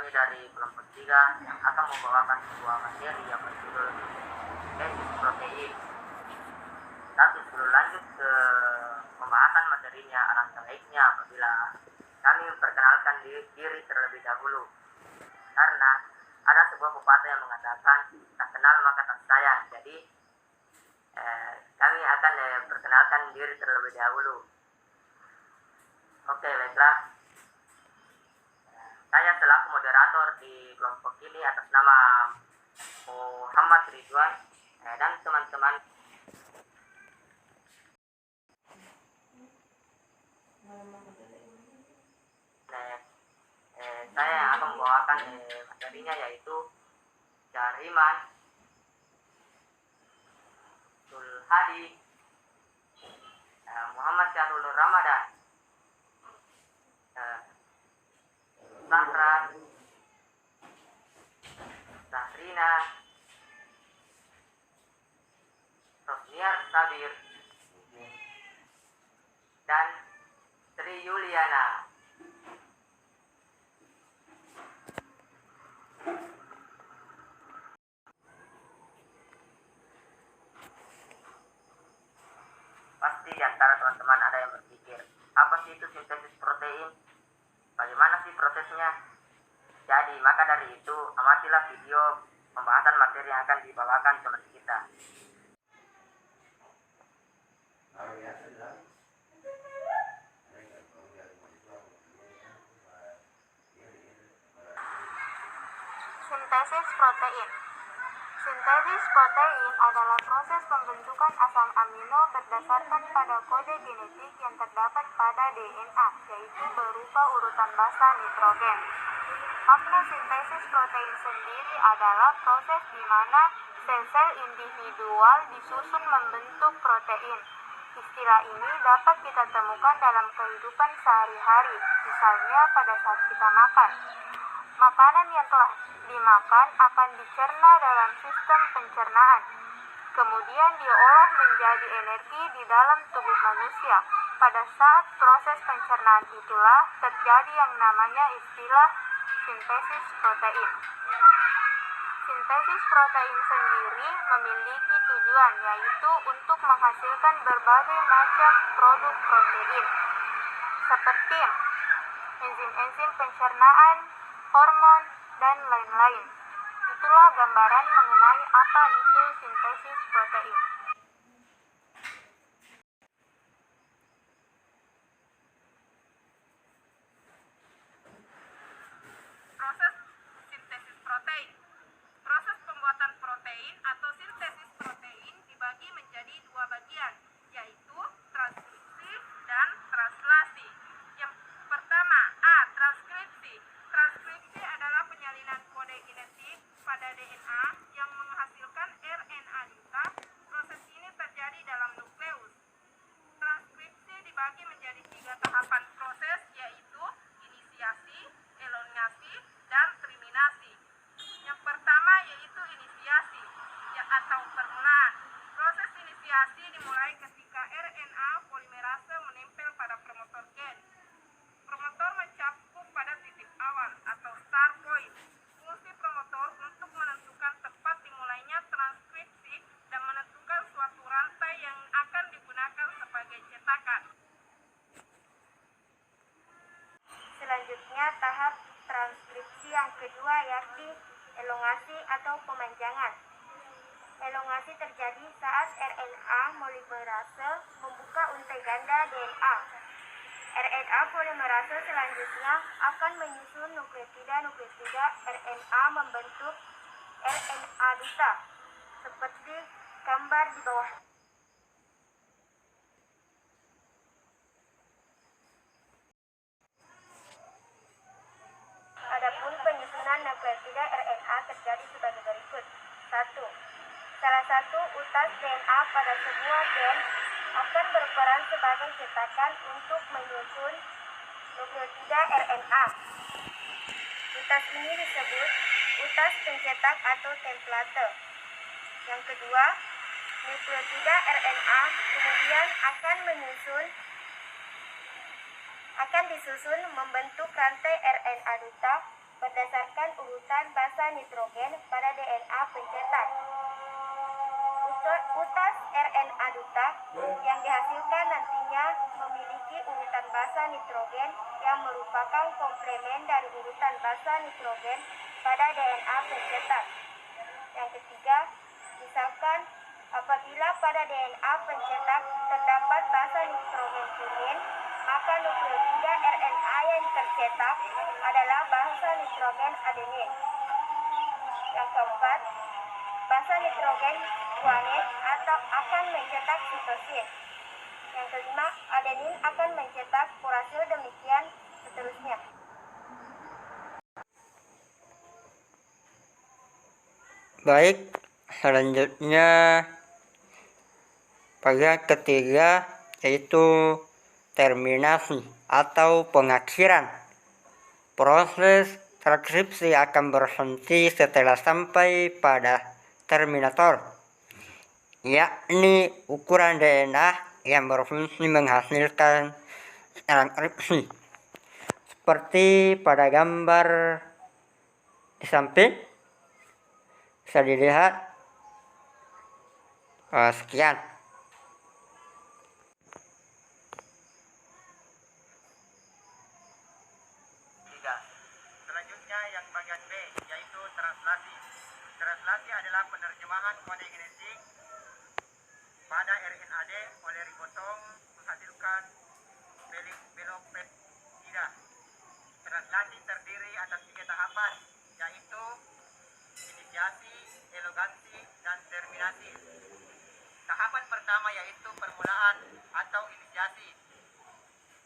kami dari kelompok 3 yang akan membawakan sebuah materi yang berjudul sintesis protein. Tapi sebelum lanjut ke pembahasan materinya, alangkah baiknya apabila kami memperkenalkan diri terlebih dahulu. Karena ada sebuah pepatah yang mengatakan, tak kenal maka tak sayang. Jadi kami akan perkenalkan diri terlebih dahulu. Oke, baiklah. Saya selaku moderator di kelompok ini atas nama Muhammad Ridwan dan teman-teman. Saya yang akan membawakan materinya yaitu Jariman, Sulhadi, Muhammad Syahrul Ramadan, Sahra, Sahrina, Rosniar Sabir, dan Sri Yuliana. Pasti di antara teman-teman ada yang berpikir, apa sih itu sintesis protein? Bagaimana sih prosesnya? Jadi, maka dari itu, amatilah video pembahasan materi yang akan dibawakan teman kita. Sintesis protein. Sintesis protein adalah proses pembentukan asam amino berdasarkan pada kode genetik yang terdapat pada DNA, yaitu berupa urutan basa nitrogen. Makna sintesis protein sendiri adalah proses di mana sel-sel individual disusun membentuk protein. Istilah ini dapat kita temukan dalam kehidupan sehari-hari, misalnya pada saat kita makan. Makanan yang telah dimakan akan dicerna dalam sistem pencernaan. Kemudian diolah menjadi energi di dalam tubuh manusia. Pada saat proses pencernaan itulah terjadi yang namanya istilah sintesis protein. Sintesis protein sendiri memiliki tujuan, yaitu untuk menghasilkan berbagai macam produk protein, seperti enzim-enzim pencernaan, hormon, dan lain-lain. Itulah gambaran mengenai apa itu sintesis protein. Proses sintesis protein. Proses pembuatan protein atau sintesis protein dibagi menjadi dua bagian, yaitu transkripsi dan translasi. Yang pertama, transkripsi. Transkripsi adalah penyalinan kode genetik pada DNA yang menghasilkan RNA duta. Proses ini terjadi dalam nukleus. Transkripsi dibagi menjadi 3 tahapan proses, yaitu inisiasi, elongasi, dan terminasi. Yang pertama yaitu inisiasi atau permulaan. Proses inisiasi dimulai ketika RNA polimerase menempel pada promotor gen. Promotor mencakup pada titik awal atau start point. Fungsi promotor untuk menentukan tepat dimulainya transkripsi dan menentukan suatu rantai yang akan digunakan sebagai cetakan. Selanjutnya tahap transkripsi yang kedua yakni elongasi atau pemanjangan. Elongasi terjadi saat RNA polimerase membuka untai ganda DNA. RNA polimerase selanjutnya akan menyusun nukleotida RNA membentuk RNA duta, seperti gambar di bawah. Adapun penyusunan nukleotida RNA terjadi sebagai berikut. 1. Salah satu utas DNA pada sebuah gen akan berperan sebagai cetakan untuk menyusun nukleotida RNA. Utas ini disebut utas pencetak atau template. Yang kedua, nukleotida RNA kemudian akan disusun membentuk rantai RNA duta berdasarkan urutan basa nitrogen pada DNA pencetak. Utas RNA duta yang dihasilkan nantinya memiliki urutan basa nitrogen yang merupakan komplemen dari urutan basa nitrogen pada DNA pencetak. Yang ketiga, misalkan apabila pada DNA pencetak terdapat basa nitrogen kuning, maka nukleotida RNA yang tercetak adalah basa nitrogen adenin. Yang keempat, basa nitrogen guanin atau akan mencetak sitosin. Yang kelima, adenin akan mencetak urasil, demikian seterusnya. Baik, selanjutnya bagian ketiga yaitu terminasi atau pengakhiran. Proses transkripsi akan berhenti setelah sampai pada terminator, yakni ukuran DNA yang berfungsi menghasilkan transkripsi. Seperti pada gambar di samping bisa dilihat. Sekian. Selanjutnya yang bagian B, yaitu translasi. Translasi adalah penerjemahan kode genetik pada RNAD oleh ribosom menghasilkan belopeptida. Translasi terdiri atas 3 tahapan, yaitu inisiasi, elongasi, dan terminasi. Tahapan pertama yaitu permulaan atau inisiasi.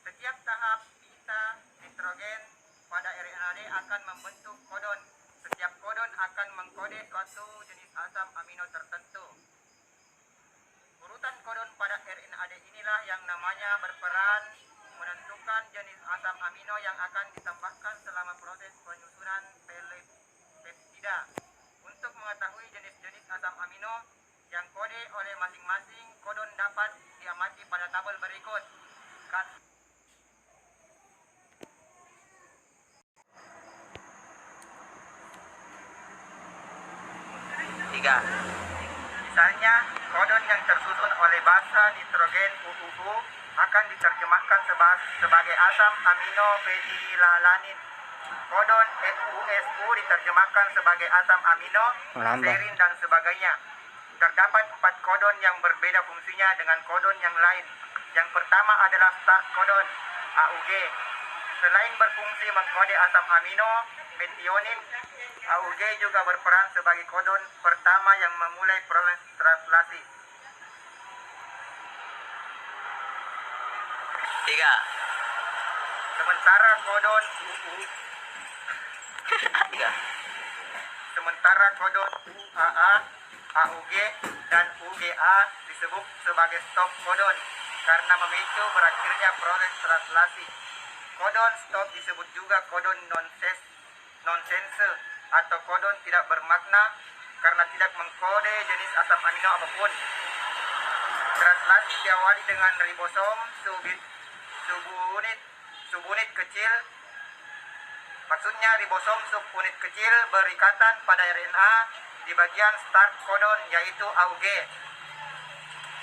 Setiap tahap beta nitrogen pada RNAD akan membentuk kodon. Setiap kodon akan mengkode suatu jenis asam amino tertentu. Urutan kodon pada RNAD inilah yang namanya berperan menentukan jenis asam amino yang akan ditambahkan selama proses penyusunan peptida. Untuk mengetahui jenis-jenis asam amino yang kode oleh masing-masing kodon dapat diamati pada tabel berikut. Misalnya, kodon yang tersusun oleh basa nitrogen UUU akan diterjemahkan sebagai asam amino fenilalanin. Kodon USU diterjemahkan sebagai asam amino, serin, dan sebagainya. Terdapat 4 kodon yang berbeda fungsinya dengan kodon yang lain. Yang pertama adalah start kodon, AUG. Selain berfungsi mengkode asam amino, metionin, AUG juga berperan sebagai kodon pertama yang memulai proses translasi. 3. Sementara kodon UAA, AUG, dan UGA disebut sebagai stop kodon karena memicu berakhirnya proses translasi. Kodon stop disebut juga kodon nonsense atau kodon tidak bermakna karena tidak mengkode jenis asam amino apapun. Translasi diawali dengan ribosom subunit kecil. Maksudnya ribosom subunit kecil berikatan pada RNA di bagian start kodon yaitu AUG.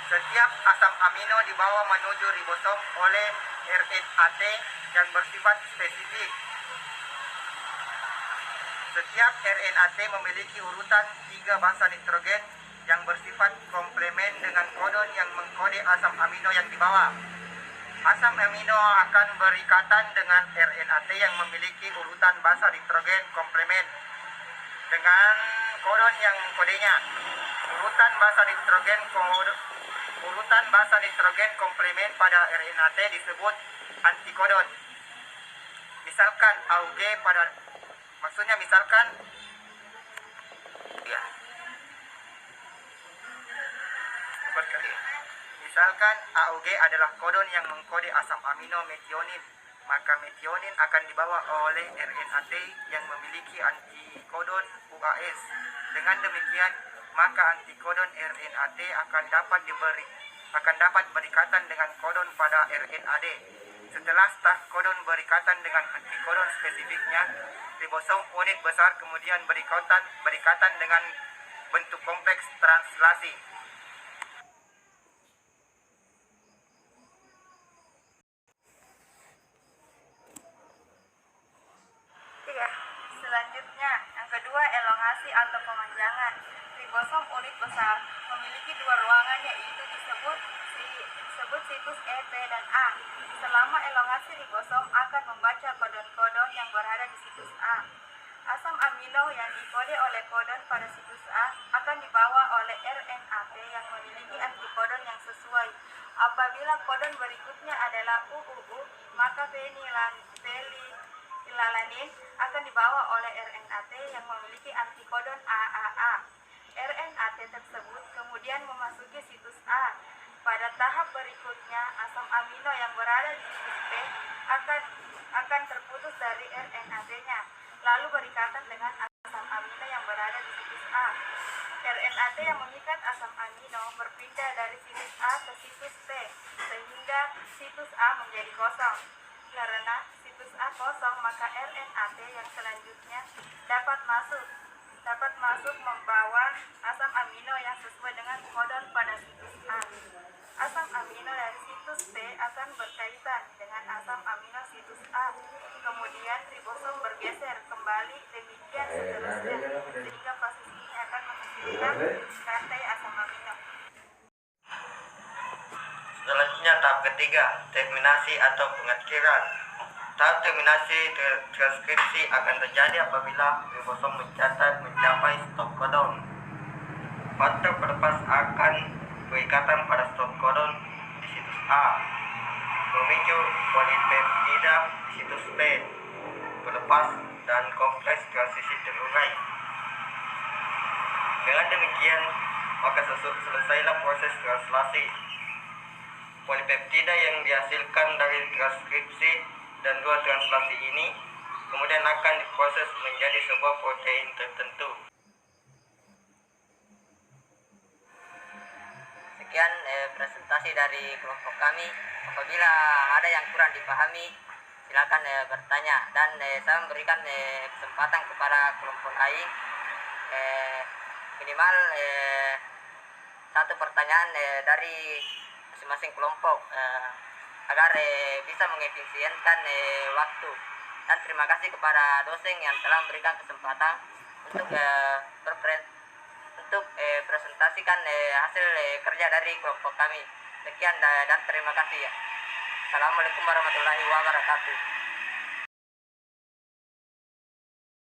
Setiap asam amino dibawa menuju ribosom oleh RNAT yang bersifat spesifik. Setiap RNAT memiliki urutan 3 basa nitrogen yang bersifat komplemen dengan kodon yang mengkode asam amino yang dibawa. Asam amino akan berikatan dengan RNAT yang memiliki urutan basa nitrogen komplemen dengan kodon yang mengkodenya. Urutan basa nitrogen komplemen pada RNAT disebut antikodon. Misalkan AUG Misalkan AUG adalah kodon yang mengkode asam amino metionin, maka metionin akan dibawa oleh RNAT yang memiliki antikodon UAS. Dengan demikian, maka antikodon RNAT akan dapat berikatan dengan kodon pada RNAD. Setelah start kodon berikatan dengan antikodon spesifiknya, ribosom unit besar kemudian berikatan dengan bentuk kompleks translasi. Tiga. Selanjutnya, yang kedua elongasi atau pemanjangan. Ribosom unit besar memiliki dua ruangan yaitu disebut situs E, P, dan A. Selama elongasi ribosom akan membaca kodon-kodon yang berada di situs A. Asam amino yang dikode oleh kodon pada situs A akan dibawa oleh RNAP yang memiliki antikodon yang sesuai. Apabila kodon berikutnya adalah UUU, maka fenilalanin akan dibawa oleh RNAT yang memiliki antikodon AAA. RNAT tersebut kemudian memasuki situs A. Pada tahap berikutnya, asam amino yang berada di situs P akan terputus dari RNAT-nya, lalu berikatan dengan asam amino yang berada di situs A. RNAT yang mengikat asam amino berpindah dari situs A ke situs P, sehingga situs A menjadi kosong. Karena situs A kosong, maka RNAT yang selanjutnya dapat masuk membawa asam amino yang sesuai dengan kodon pada situs A. Asam amino dari situs P akan berkaitan dengan asam amino situs A. Kemudian ribosom bergeser kembali, demikian seterusnya, sehingga proses ini akan menghasilkan rantai asam amino. Selanjutnya tahap ketiga, terminasi atau pengakhiran. Tahap terminasi transkripsi akan terjadi apabila ribosom mencapai stop kodon. Faktor pelepas akan berikatan pada stop kodon di situs A, memicu polipeptida di situs P berlepas dan kompleks transisi terurai. Dengan demikian, maka selesailah proses translasi. Polipeptida yang dihasilkan dari transkripsi dan dua translasi ini kemudian akan diproses menjadi sebuah protein tertentu. Sekian presentasi dari kelompok kami. Apabila ada yang kurang dipahami, silakan bertanya, dan saya memberikan kesempatan kepada kelompok lain minimal satu pertanyaan dari masing-masing kelompok agar bisa mengefisienkan waktu. Dan terima kasih kepada dosen yang telah memberikan kesempatan untuk presentasikan hasil kerja dari kelompok kami. Sekian dan terima kasih ya. Assalamualaikum warahmatullahi wabarakatuh.